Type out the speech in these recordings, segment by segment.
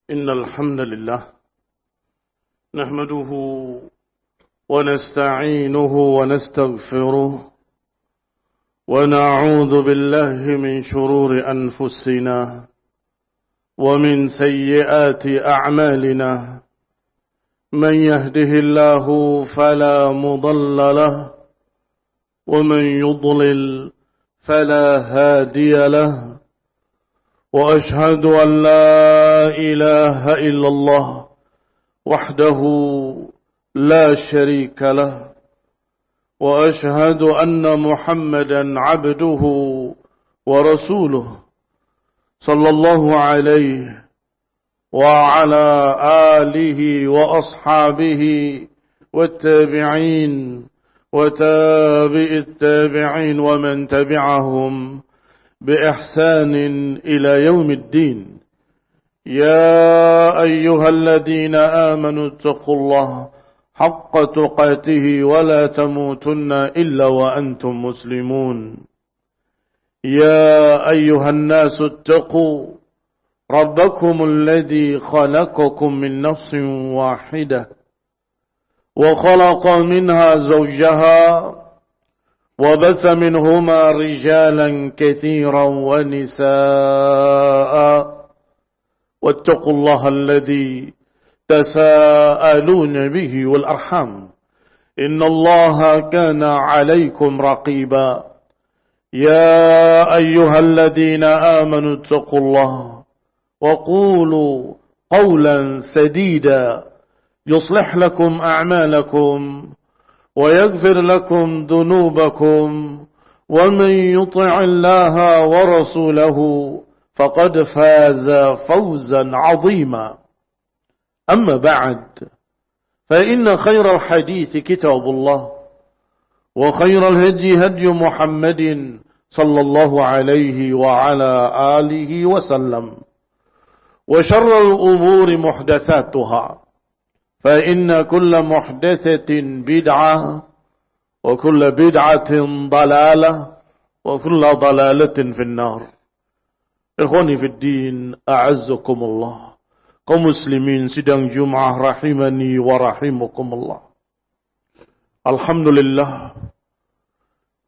إن الحمد لله نحمده ونستعينه ونستغفره ونعوذ بالله من شرور أنفسنا ومن سيئات أعمالنا من يهده الله فلا مضل له ومن يضلل فلا هادي له وأشهد أن لا إله إلا الله وحده لا شريك له وأشهد أن محمدا عبده ورسوله صلى الله عليه وعلى آله وأصحابه والتابعين وتابع التابعين ومن تبعهم بإحسان إلى يوم الدين. يا أيها الذين آمنوا اتقوا الله حق تقاته ولا تموتن إلا وأنتم مسلمون. يا أيها الناس اتقوا ربكم الذي خلقكم من نفس واحدة وخلق منها زوجها وبث منهما رجالا كثيرا ونساء واتقوا الله الذي تساءلون به والأرحام إن الله كان عليكم رقيبا. يا أيها الذين آمنوا اتقوا الله وقولوا قولا سديدا يصلح لكم أعمالكم ويغفر لكم ذنوبكم ومن يطع الله ورسوله فقد فاز فوزا عظيما. أما بعد فإن خير الحديث كتاب الله وخير الهدي هدي محمد صلى الله عليه وعلى آله وسلم وشر الأمور محدثاتها فإن كل محدثة بدعة وكل بدعة ضلالة وكل ضلالة في النار. Ikhwani fi din, a'azzakumullah. Kaum muslimin sidang Jum'ah rahimani wa rahimakumullah. Alhamdulillah,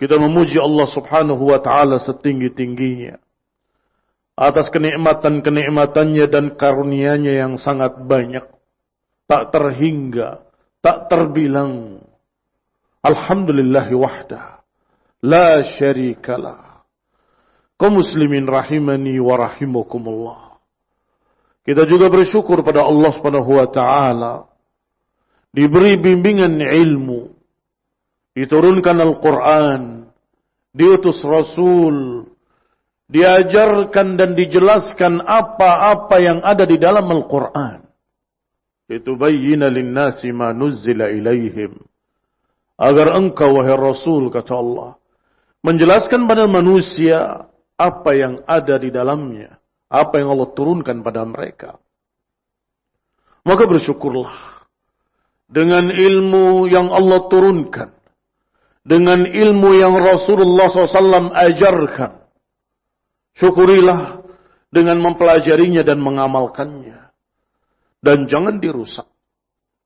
kita memuji Allah subhanahu wa ta'ala setinggi-tingginya atas kenikmatan-kenikmatannya dan karunia-Nya yang sangat banyak, tak terhingga, tak terbilang. Alhamdulillahi wahdah, la syarikalah. Kaum muslimin rahimani wa rahimakumullah. Kita juga bersyukur pada Allah Subhanahu wa taala diberi bimbingan ilmu, diturunkan Al-Qur'an, diutus Rasul, diajarkan dan dijelaskan apa-apa yang ada di dalam Al-Qur'an. Litubayyina lin-nasi ma nuzzila ilaihim. Agar engkau wahai Rasul, kata Allah, menjelaskan pada manusia apa yang ada di dalamnya, apa yang Allah turunkan pada mereka. Maka bersyukurlah dengan ilmu yang Allah turunkan, dengan ilmu yang Rasulullah SAW ajarkan. Syukurilah dengan mempelajarinya dan mengamalkannya. Dan jangan dirusak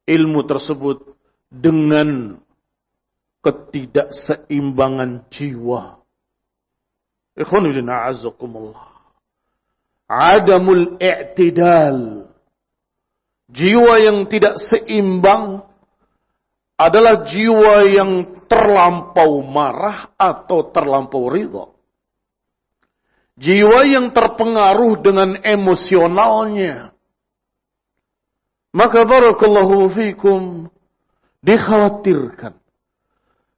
ilmu tersebut dengan ketidakseimbangan jiwa. Ikhwani fillah a'azzakumullah. Adamul i'tidal. Jiwa yang tidak seimbang adalah jiwa yang terlampau marah atau terlampau ridha. Jiwa yang terpengaruh dengan emosionalnya. Maka barakallahu fikum, dikhawatirkan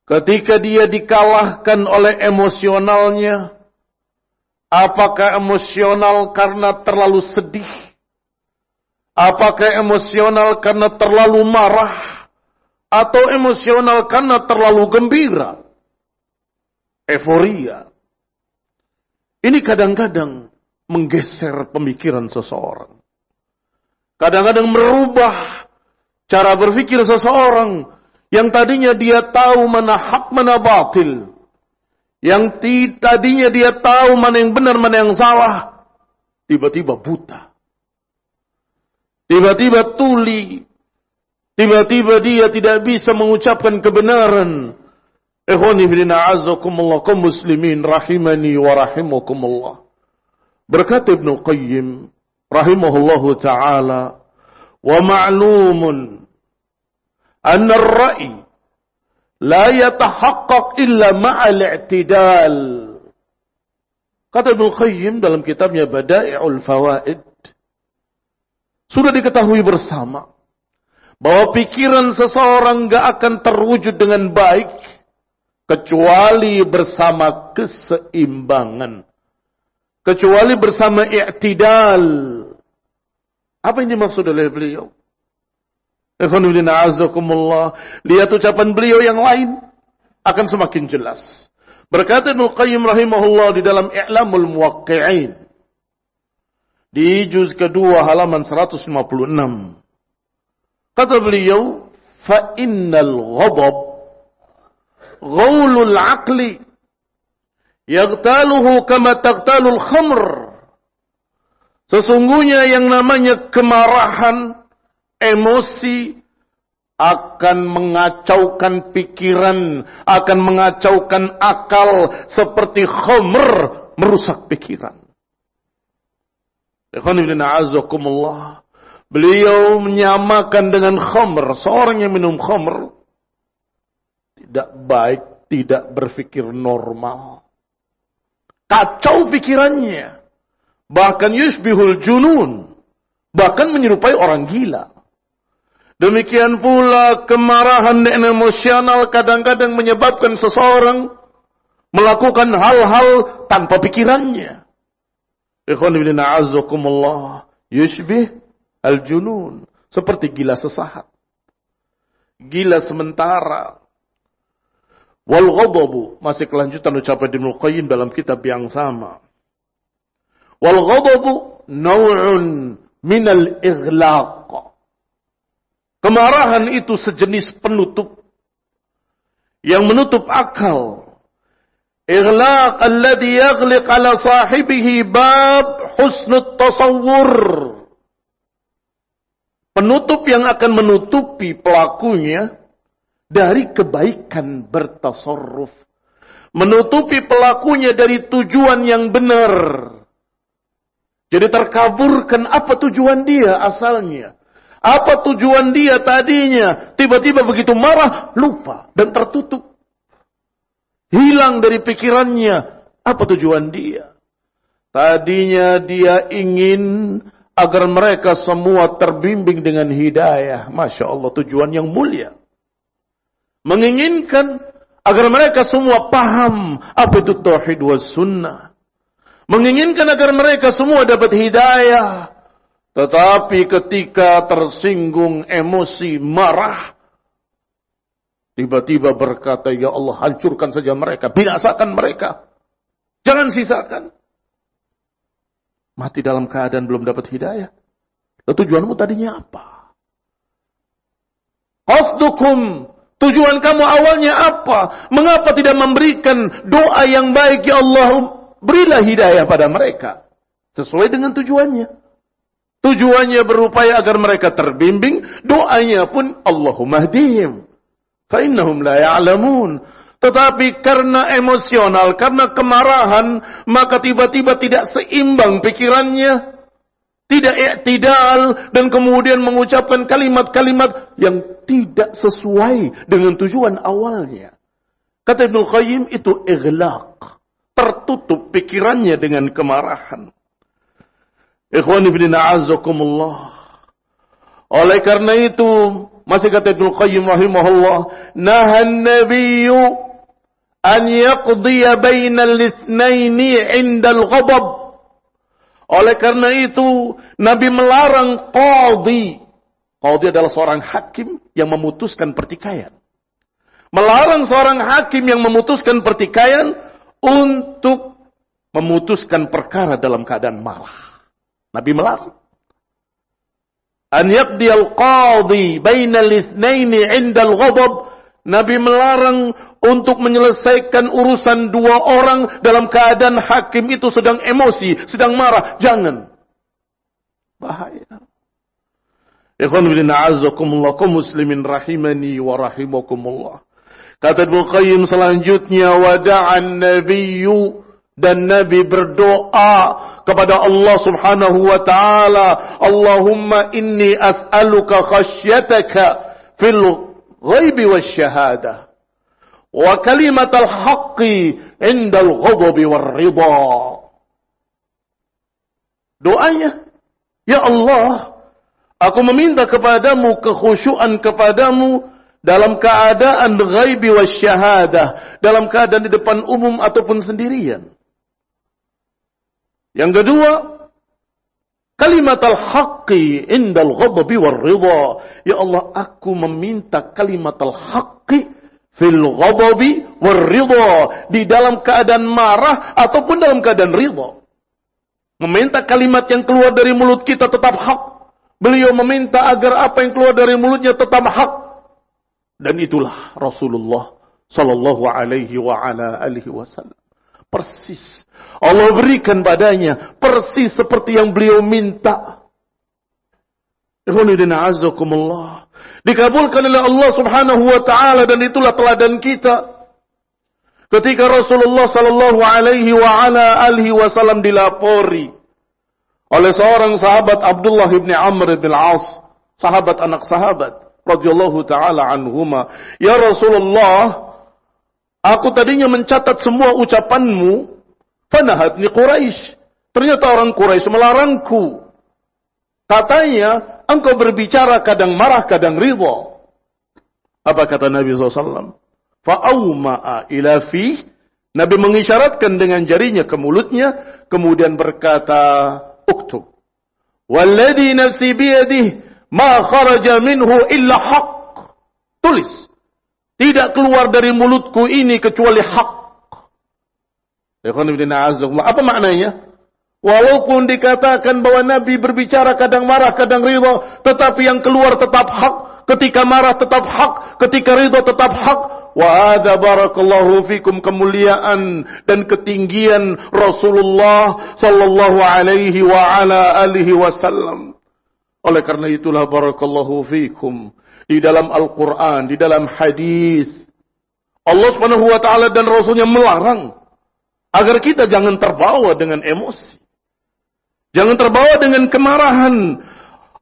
ketika dia dikalahkan oleh emosionalnya. Apakah emosional karena terlalu sedih? Apakah emosional karena terlalu marah? Atau emosional karena terlalu gembira? Euforia. Ini kadang-kadang menggeser pemikiran seseorang. Kadang-kadang merubah cara berpikir seseorang yang tadinya dia tahu mana hak mana batil. Yang tadinya dia tahu mana yang benar, mana yang salah, tiba-tiba buta. tiba-tiba tuli, tiba-tiba dia tidak bisa mengucapkan kebenaran. Ikhwani fillah a'azzakumullah, kaum muslimin rahimani wa rahimakumullah. Berkata Ibnu Qayyim rahimahullahu ta'ala, wa ma'lumun anna ar-ra'i la yatahaqqaq illa ma'al i'tidal. Kata Ibnu Qayyim dalam kitabnya Bada'i'ul Fawaid, sudah diketahui bersama bahwa pikiran seseorang gak akan terwujud dengan baik kecuali bersama keseimbangan, kecuali bersama i'tidal. Apa yang dimaksud oleh beliau? Lihat ucapan beliau yang lain akan semakin jelas. Berkata Ibnu Qayyim rahimahullah di dalam I'lamul Muwaqqi'in di juz kedua halaman 156. Kata beliau, fa innal ghadab ghaulul aqli yaghtaluhu kama taghtalul khamr. Sesungguhnya yang namanya kemarahan, emosi akan mengacaukan pikiran, akan mengacaukan akal seperti khamr merusak pikiran. Beliau menyamakan dengan khamr. Seorang yang minum khamr tidak baik, tidak berpikir normal, kacau pikirannya, bahkan yusbihul junun, bahkan menyerupai orang gila. Demikian pula kemarahan dan emosional kadang-kadang menyebabkan seseorang melakukan hal-hal tanpa pikirannya. Ikhwan fillah a'azzakumullah, yushbih al-junun, seperti gila sesaat, gila sementara. Wal ghadabu, masih kelanjutan ucapan Ibnu Qayyim dalam kitab yang sama. Wal ghadabu naw'un minal ighlaq. Kemarahan itu sejenis penutup yang menutup akal. Ighlaq alladhi yaghliq ala sahibihi bab husnut tasawwur. Penutup yang akan menutupi pelakunya dari kebaikan bertasarruf. Menutupi pelakunya dari tujuan yang benar. Jadi terkaburkan apa tujuan dia asalnya. Apa tujuan dia tadinya. Tiba-tiba begitu marah, lupa dan tertutup. Hilang dari pikirannya apa tujuan dia. Tadinya dia ingin agar mereka semua terbimbing dengan hidayah. Masya Allah, tujuan yang mulia. Menginginkan agar mereka semua paham apa itu tauhid was sunnah. Menginginkan agar mereka semua dapat hidayah. Tetapi ketika tersinggung emosi, marah, tiba-tiba berkata, ya Allah, hancurkan saja mereka, binasakan mereka, jangan sisakan. Mati dalam keadaan belum dapat hidayah. Tujuanmu tadinya apa? Qasdukum, tujuan kamu awalnya apa? Mengapa tidak memberikan doa yang baik? Ya Allah, berilah hidayah pada mereka sesuai dengan tujuannya. Tujuannya berupaya agar mereka terbimbing. Doanya pun Allahumma hdihim fa innahum la ya'lamun. Tetapi karena emosional, karena kemarahan, maka tiba-tiba tidak seimbang pikirannya, tidak i'tidal, dan kemudian mengucapkan kalimat-kalimat yang tidak sesuai dengan tujuan awalnya. Kata Ibnu Qayyim, itu ighlaq, tertutup pikirannya dengan kemarahan. Ikhwani fillah a'azzakumullah. Oleh karena itu, masih kata Ibnu Qayyim rahimahullah, nahan nabiyyu an yaqdiya bainal itsnaini 'inda al-ghadab. Oleh karena itu, Nabi melarang qadhi. Qadhi adalah seorang hakim yang memutuskan pertikaian. Melarang seorang hakim yang memutuskan pertikaian untuk memutuskan perkara dalam keadaan marah. Nabi melarang. An yaqdiyal qadhi bainal itsnaini 'inda al-ghadab. Nabi melarang untuk menyelesaikan urusan dua orang dalam keadaan hakim itu sedang emosi, sedang marah. Jangan. Bahaya. Ikhwan fillah a'azzakumullah, kaum muslimin rahimani wa rahimakumullah. Kata Ibnu Qayyim selanjutnya, wada'an nabiyyu, dan Nabi berdoa kepada Allah subhanahu wa ta'ala, Allahumma inni as'aluka khasyataka fil ghaibi wasyahadah wa kalimatal haqqi indal ghadabi war ridha. Doanya, ya Allah, aku meminta kepadamu kekhusyuan kepadamu dalam keadaan ghaibi wasyahadah, dalam keadaan di depan umum ataupun sendirian. Yang kedua, kalimat al-haqqi indal ghadabi war ridha. Ya Allah, aku meminta kalimat al-haqqi fil ghadabi war ridha, di dalam keadaan marah ataupun dalam keadaan ridha. Meminta kalimat yang keluar dari mulut kita tetap hak. Beliau meminta agar apa yang keluar dari mulutnya tetap hak. Dan itulah Rasulullah sallallahu alaihi wa ala alihi wasallam. Persis Allah berikan padanya, persis seperti yang beliau minta. Ikhwanuddin a'azzakumullah, dikabulkan oleh Allah subhanahu wa ta'ala, dan itulah teladan kita. Ketika Rasulullah sallallahu alaihi wa ala alihi wasallam dilapori oleh seorang sahabat, Abdullah bin Amr bin As, sahabat anak sahabat radhiyallahu taala anhuma, ya Rasulullah, aku tadinya mencatat semua ucapanmu, fanahatni Quraisy. Ternyata orang Quraisy melarangku. Katanya, engkau berbicara kadang marah, kadang ridha. Apa kata Nabi SAW? Fa'auma'a ila fi. Nabi mengisyaratkan dengan jarinya ke mulutnya, kemudian berkata, uktub. Walladhi nafsi biyadih, ma kharaja minhu illa haq. Tulis. Tidak keluar dari mulutku ini kecuali hak. Apa maknanya? Walaupun dikatakan bahwa Nabi berbicara kadang marah, kadang ridha, tetapi yang keluar tetap hak. Ketika marah tetap hak, ketika ridha tetap hak. Wa hadza barakallahu fikum, kemuliaan dan ketinggian Rasulullah sallallahu alaihi wa ala alihi wasallam. Oleh karena itulah barakallahu fikum, di dalam Al-Quran, di dalam hadis, Allah Subhanahu wa ta'ala dan Rasulnya melarang agar kita jangan terbawa dengan emosi, jangan terbawa dengan kemarahan.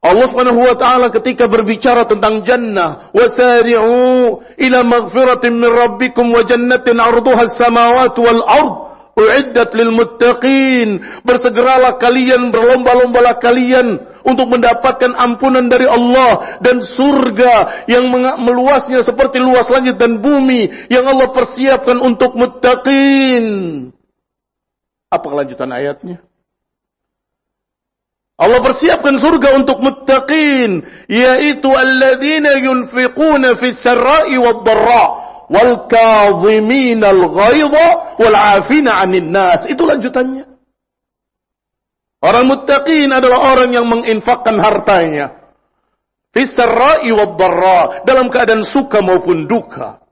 Allah Subhanahu wa ta'ala ketika berbicara tentang jannah, wasari'u ila maghfiratin min rabbikum wa jannatin 'arduha as-samawati wal ard u'iddat lil muttaqin. Bersegeralah kalian, berlomba-lombalah kalian untuk mendapatkan ampunan dari Allah dan surga yang meluasnya seperti luas langit dan bumi yang Allah persiapkan untuk muttaqin. Apa kelanjutan ayatnya? Allah persiapkan surga untuk muttaqin, yaitu alladzina yunfiquna fis sarra'i wad dharra wal kadhiminal ghaidha wal 'afina 'anil nas. Itu lanjutannya. Orang muttaqin adalah orang yang menginfakkan hartanya fis sarra'i wad dharra, dalam keadaan suka maupun duka,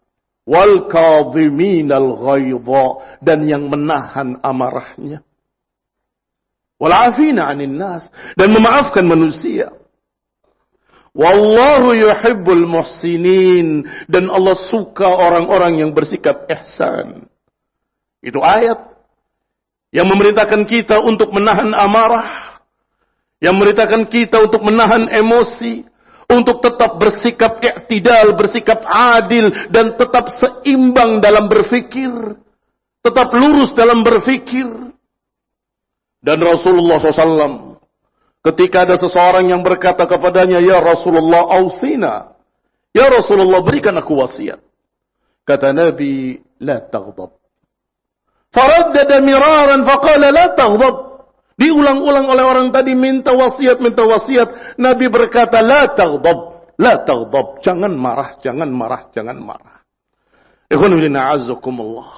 wal kadhiminal ghaidha, dan yang menahan amarahnya, wal 'afina 'anil nas, dan memaafkan manusia. Wallahu yuhibbul muhsinin, dan Allah suka orang-orang yang bersikap ihsan. Itu ayat yang memerintahkan kita untuk menahan amarah, yang memerintahkan kita untuk menahan emosi, untuk tetap bersikap i'tidal, bersikap adil, dan tetap seimbang dalam berfikir, tetap lurus dalam berfikir. Dan Rasulullah SAW, ketika ada seseorang yang berkata kepadanya, ya Rasulullah ausina, ya Rasulullah berikan aku wasiat, kata Nabi, la taghdab. Faraddada miraran faqala la taghdab. Diulang-ulang oleh orang tadi, minta wasiat, minta wasiat. Nabi berkata, la taghdab, la taghdab. Jangan marah, jangan marah, jangan marah. Ikhwan fillah a'azzakumullah.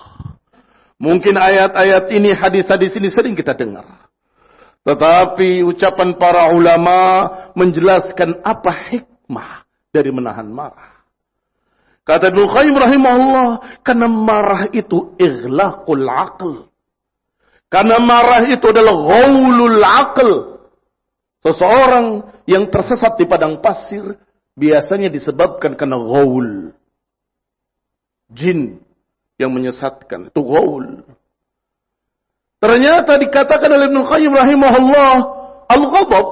Mungkin ayat-ayat ini, hadis-hadis ini sering kita dengar. Tetapi ucapan para ulama menjelaskan apa hikmah dari menahan marah. Kata Ibnu Qayyim rahimahullah, karena marah itu ighlaqul aql. Karena marah itu adalah ghaulul aql. Seseorang yang tersesat di padang pasir biasanya disebabkan karena ghaul. Jin yang menyesatkan, itu ghaul. Ternyata dikatakan oleh Ibnu Qayyim rahimahullah, al-ghadab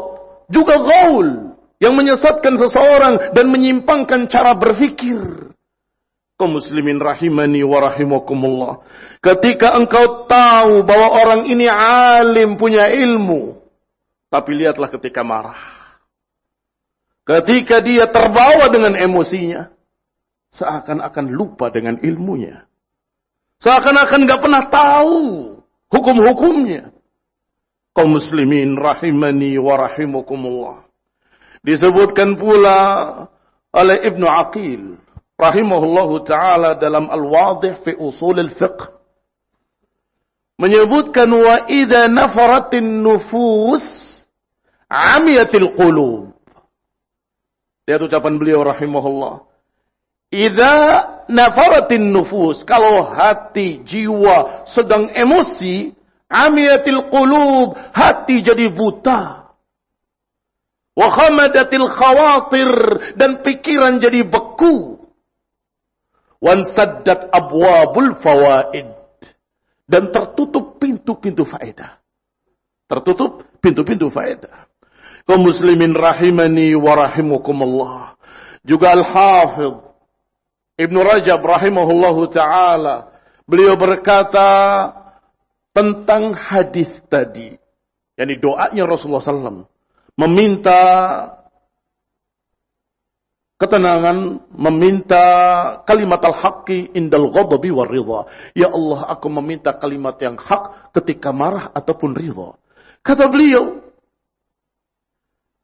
juga ghaul yang menyesatkan seseorang dan menyimpangkan cara berfikir. Kaum muslimin rahimani wa rahimakumullah. Ketika engkau tahu bahwa orang ini alim, punya ilmu, tapi lihatlah ketika marah. Ketika dia terbawa dengan emosinya, seakan-akan lupa dengan ilmunya. Seakan-akan gak pernah tahu hukum-hukumnya. Kaum muslimin rahimani wa rahimakumullah. Disebutkan pula oleh Ibnu Aqil rahimahullahu ta'ala dalam Al-Wadih fi Usul al-Fiqh. Menyebutkan wa idza nafaratin nufus amiyatil qulub. Lihat ucapan beliau rahimahullah. Idza nafaratin nufus, kalau hati, jiwa sedang emosi, amiyatil qulub, hati jadi buta. Wa khamadatil khawatir, dan pikiran jadi beku. Wansaddat abwabul fawaid, dan tertutup pintu-pintu faedah. Tertutup pintu-pintu faedah. Kaum muslimin rahimani wa rahimakumullah. Juga Al-Hafidh Ibnu Rajab rahimahullahu ta'ala, beliau berkata tentang hadis tadi, yakni doanya Rasulullah SAW, meminta ketenangan, meminta kalimat al-haqqi indal ghadabi war ridha. Ya Allah, aku meminta kalimat yang hak ketika marah ataupun ridha. Kata beliau,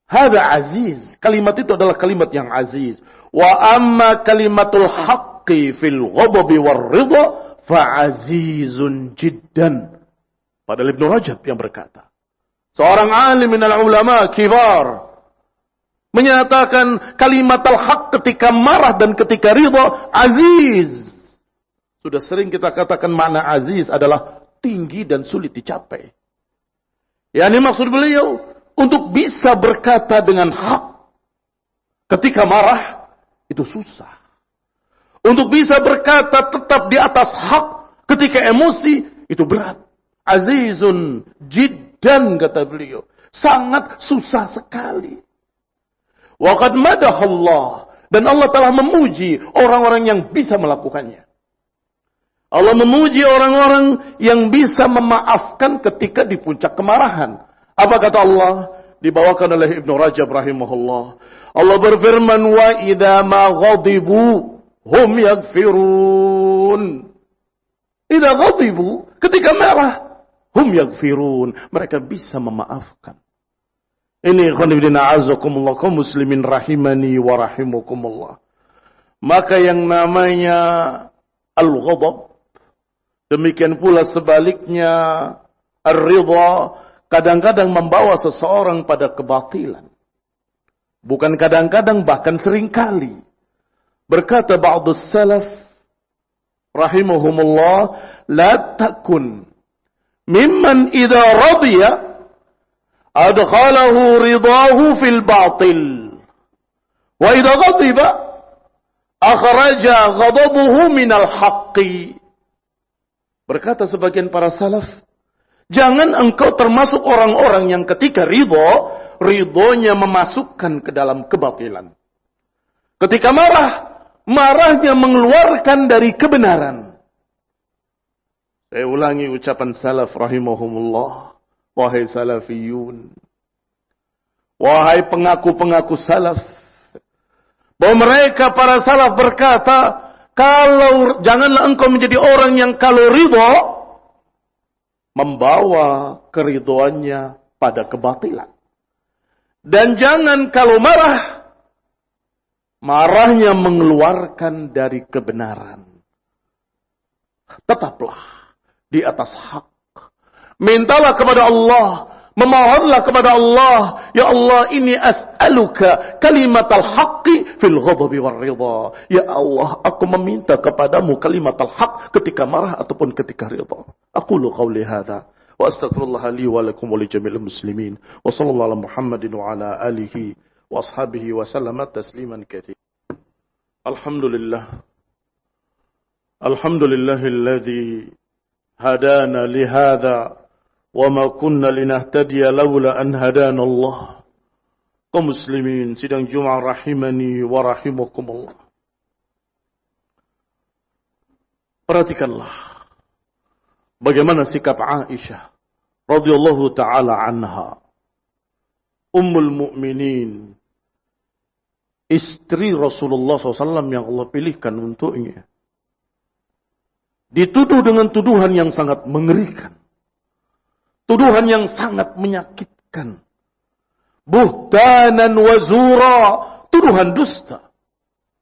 hada aziz. Kalimat itu adalah kalimat yang aziz. Wa amma kalimatul haqqi fil ghadabi war ridha fa azizun jiddan. Padahal Ibnu Rajab yang berkata. Seorang alim minal ulama kibar menyatakan kalimat al-haq ketika marah dan ketika ridha aziz. Sudah sering kita katakan makna aziz adalah tinggi dan sulit dicapai. Yani maksud beliau untuk bisa berkata dengan hak ketika marah itu susah. Untuk bisa berkata tetap di atas hak ketika emosi itu berat. Azizun jiddan kata beliau. Sangat susah sekali. Wa qad madahallah, dan Allah telah memuji orang-orang yang bisa melakukannya. Allah memuji orang-orang yang bisa memaafkan ketika di puncak kemarahan. Apa kata Allah? Dibawakan oleh Ibnu Rajab rahimahullah. Allah berfirman, wa idza ma ghadibu hum yaghfirun. Idza ghadibu, ketika marah, hum yaghfirun, mereka bisa memaafkan. Ini khonibdina azakumullah, kaum muslimin rahimani wa rahimakumullah. Maka yang namanya al-ghadab, demikian pula sebaliknya ar-ridha, kadang-kadang membawa seseorang pada kebatilan. Bukan kadang-kadang, bahkan seringkali. Berkata ba'dus salaf rahimahumullah, la takun mimman idza radiya adkhalahu ridahu fil batil wa idza ghadiba akhraja ghadabuhu minal haqqi. Berkata sebagian para salaf, jangan engkau termasuk orang-orang yang ketika ridhonya memasukkan ke dalam kebatilan. Ketika marahnya mengeluarkan dari kebenaran. Saya ulangi ucapan salaf rahimahumullah. Wahai salafiyun, wahai pengaku-pengaku salaf, bahwa mereka para salaf berkata, kalau janganlah engkau menjadi orang yang kalau ridho membawa keridhoannya pada kebatilan, dan jangan kalau marahnya mengeluarkan dari kebenaran. Tetaplah di atas hak. Mintalah kepada Allah, memohonlah kepada Allah, ya Allah, ini as'aluka kalimatal haqqi fil ghadabi war ridha. Ya Allah, aku meminta kepadamu kalimatal haq ketika marah ataupun ketika ridha. Aqulu qawli hadza wa astaghfirullah li wa lakum wa li jami'il muslimin. Wa sallallahu ala Muhammadin wa ala alihi wa ashabihi wa sallama tasliman katsiran. Alhamdulillah. Alhamdulillahilladzi hadana li hadza wa ma kunna linahtadiya laula an hadana Allah. Kaum muslimin sidang Jumat rahimani wa rahimakumullah. Perhatikanlah bagaimana sikap Aisyah radhiyallahu taala anha, ummul mukminin, istri Rasulullah SAW yang Allah pilihkan untuknya. Dituduh dengan tuduhan yang sangat mengerikan. Tuduhan yang sangat menyakitkan. Buhtanan wa zura, tuduhan dusta.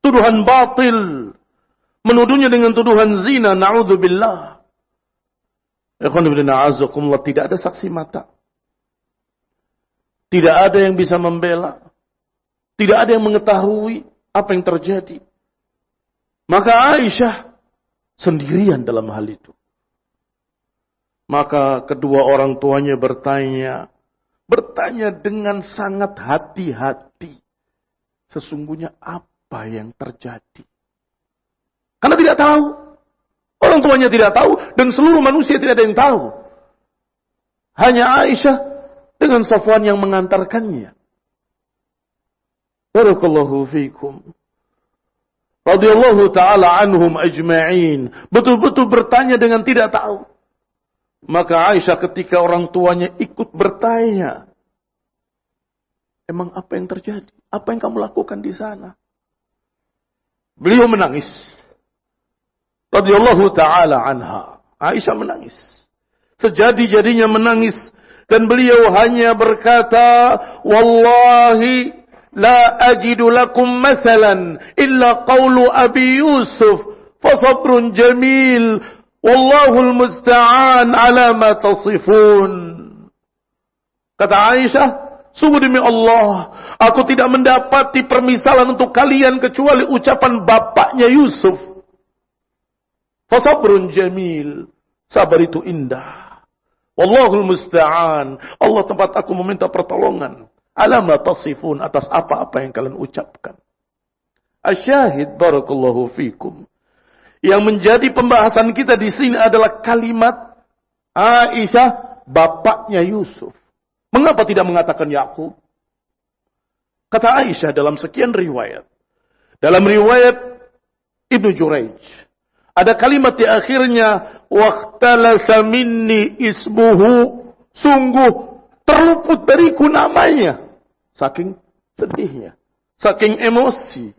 Tuduhan batil. Menuduhnya dengan tuduhan zina, na'udzubillah. Ikhwan fillah a'azzakumullah, tidak ada saksi mata. Tidak ada yang bisa membela. Tidak ada yang mengetahui apa yang terjadi. Maka Aisyah sendirian dalam hal itu. Maka kedua orang tuanya bertanya dengan sangat hati-hati. Sesungguhnya apa yang terjadi? Karena tidak tahu. Orang tuanya tidak tahu dan seluruh manusia tidak ada yang tahu. Hanya Aisyah dengan Safwan yang mengantarkannya. Barakallahu fiikum. Radhiyallahu ta'ala anhum ajma'in. Betul-betul bertanya dengan tidak tahu. Maka Aisyah ketika orang tuanya ikut bertanya, emang apa yang terjadi? Apa yang kamu lakukan di sana? Beliau menangis. Radhiyallahu ta'ala anha. Aisyah menangis. Sejadi-jadinya menangis. Dan beliau hanya berkata, Wallahi la ajidu lakum mathalan illa qawlu Abi Yusuf. Fasabrun jamil. Wallahul musta'an ala ma tasifun. Kata Aisyah, sungguh demi Allah, aku tidak mendapati permisalan untuk kalian kecuali ucapan bapaknya Yusuf. Fasabrun jamil. Sabar itu indah. Wallahul musta'an. Allah tempat aku meminta pertolongan. Ala ma tasifun, atas apa-apa yang kalian ucapkan. Asyahid barakallahu fikum. Yang menjadi pembahasan kita di sini adalah kalimat Aisyah, bapaknya Yusuf. Mengapa tidak mengatakan Yakub? Kata Aisyah dalam sekian riwayat. Dalam riwayat Ibnu Jurayj, ada kalimat di akhirnya, waqtalasa minni ismuhu, sungguh terluput dariku namanya. Saking sedihnya, saking emosi.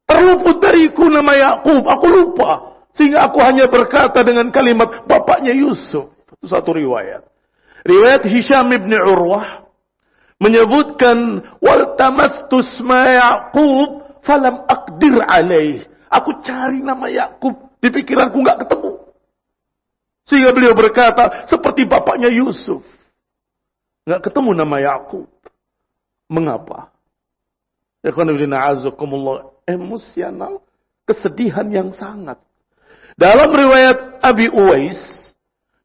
Terluput dariku nama Yakub, aku lupa. Sehingga aku hanya berkata dengan kalimat bapaknya Yusuf. Itu satu riwayat. Riwayat Hisham ibn Urwah menyebutkan, wal tamastu isma Yaqub falam aqdir alaih. Aku cari nama Yakub, di pikiranku enggak ketemu. Sehingga beliau berkata, seperti bapaknya Yusuf. Enggak ketemu nama Yakub. Mengapa? Emosional, kesedihan yang sangat. Dalam riwayat Abi Uwais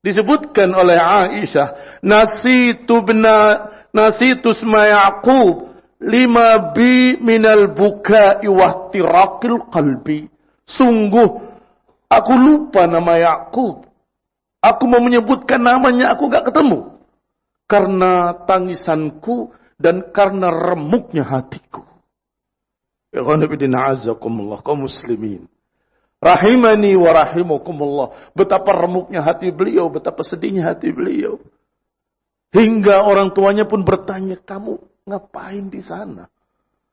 disebutkan oleh Aisyah, nasitu isma Yaqub lima bi minal bukai wa ihtiraqil qalbi. Sungguh aku lupa nama Yakub. Aku mau menyebutkan namanya, aku enggak ketemu. Karena tangisanku dan karena remuknya hatiku. Ikhwan fillah a'azzakumullah, kaum muslimin. Rahimani wa rahimakumullah. Betapa remuknya hati beliau, betapa sedihnya hati beliau. Hingga orang tuanya pun bertanya, kamu ngapain di sana?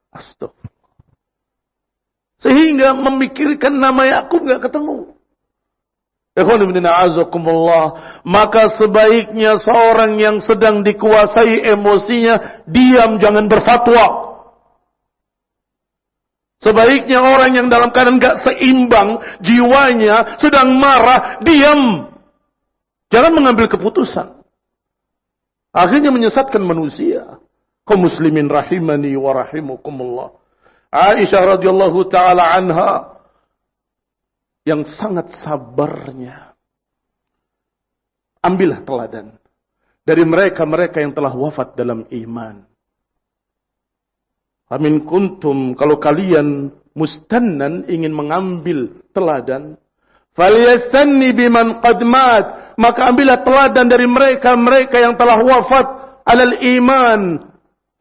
Astagfirullah. Sehingga memikirkan nama Yakub enggak ketemu. Ikhwan fillah a'azzakumullah, maka sebaiknya seorang yang sedang dikuasai emosinya diam, jangan berfatwa. Sebaiknya orang yang dalam keadaan gak seimbang jiwanya, sedang marah, diam. Jangan mengambil keputusan. Akhirnya menyesatkan manusia. Kaum muslimin rahimani wa rahimakumullah. Aisyah radhiyallahu taala anha yang sangat sabarnya. ambillah teladan dari mereka-mereka yang telah wafat dalam iman. Amin kuntum, kalau kalian mustannan ingin mengambil teladan, falyastanni biman qad mat, maka ambillah teladan dari mereka-mereka yang telah wafat alal iman.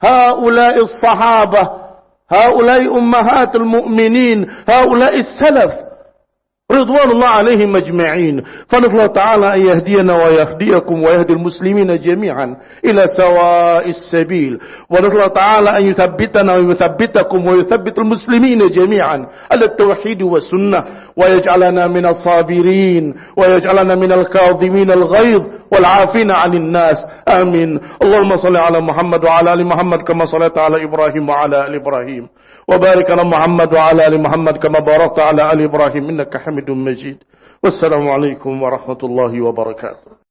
Haula'is sahabah, haula'i ummahatul mu'minin, haula'is salaf رضوان الله عليهم أجمعين. فنسأل الله تعالى أن يهدينا ويهديكم ويهدي المسلمين جميعا إلى سواء السبيل. ونسأل الله تعالى أن يثبتنا ويثبتكم ويثبت المسلمين جميعا على التوحيد والسنة، ويجعلنا من الصابرين ويجعلنا من الكاظمين الغيظ والعافين عن الناس. آمين. اللهم صل على محمد وعلى آل محمد كما صليت على إبراهيم وعلى آل إبراهيم، وبارك على محمد وعلى آل محمد كما باركت على آل إبراهيم إنك حميد مجيد. والسلام عليكم ورحمة الله وبركاته.